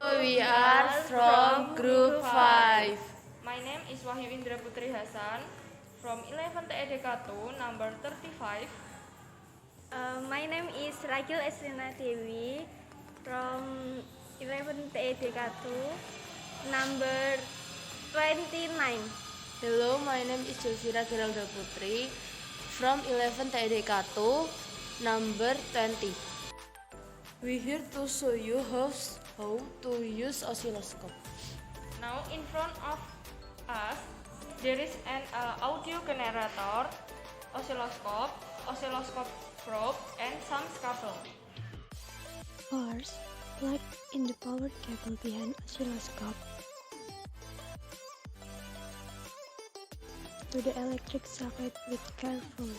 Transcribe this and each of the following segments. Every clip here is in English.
We are from group 5. My name is Wahyu Indra Putri Hasan from 11 TEDK 2, number 35. My name is Ragil Estrina Dewi from 11 TEDK 2, number 29. Hello, my name is Jovira Geralda Putri from 11 TEDK 2, number 20. We here to show you how to use oscilloscope. Now in front of us there is an audio generator, oscilloscope probe, and some scaffold. First, plug in the power cable behind oscilloscope to the electric socket with carefully.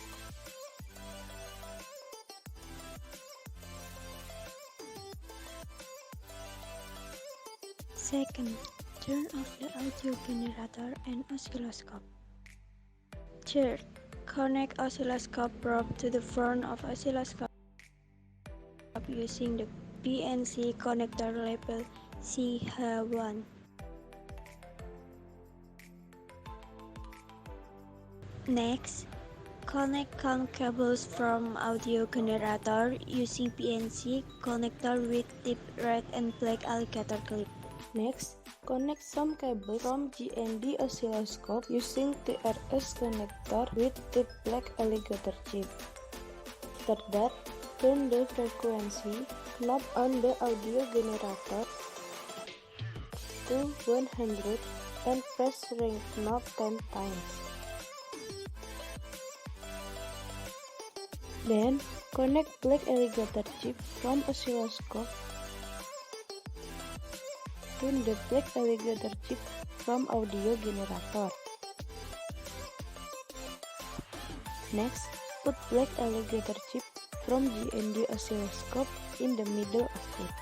Second, turn off the audio generator and oscilloscope. Third, connect oscilloscope probe to the front of oscilloscope using the PNC connector label CH1. Next, connect COM cables from audio generator using PNC connector with tip red and black alligator clip. Next, connect some cables from GND oscilloscope using TRS connector with tip black alligator chip. After that, turn the frequency knob on the audio generator to 100 and press ring knob 10 times. Then, connect black alligator chip from oscilloscope to the black alligator chip from audio generator. Next, put black alligator chip from GND oscilloscope in the middle of it.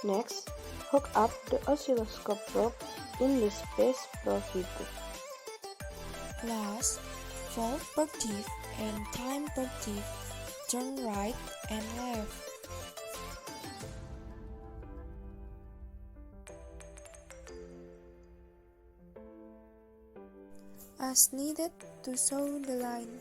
Next, hook up the oscilloscope probe in the space provided. Last, volt per diff and time per diff, turn right and left. As needed to show the line.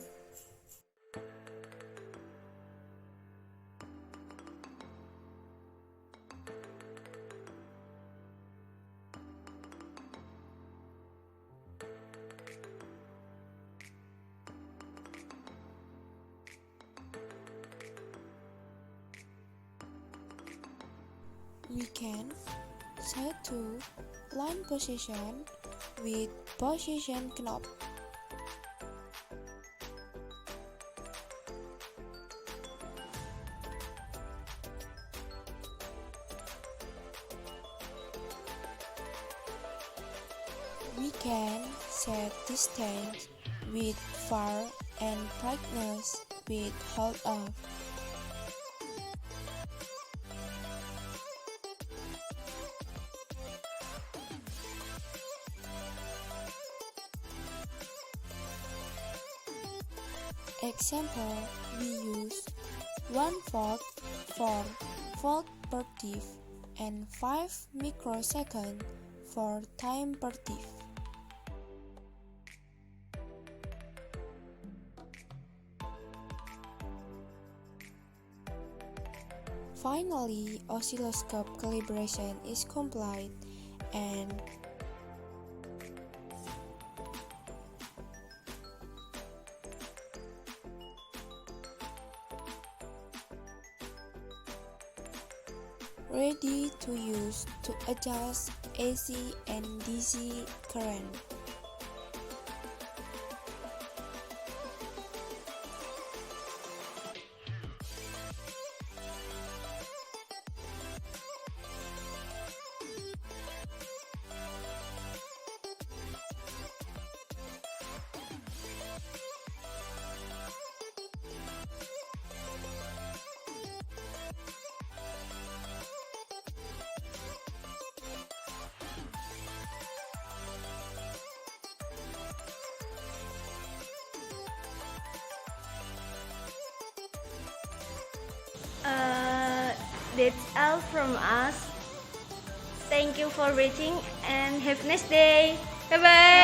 We can set to line position with position knob. We can set distance with far and brightness with hold off. Example, we use 1 volt for volt per diff and 5 microsecond for time per diff. Finally, oscilloscope calibration is complete and ready to use to adjust AC and DC current. That's all from us. Thank you for watching and have a nice day. Bye bye.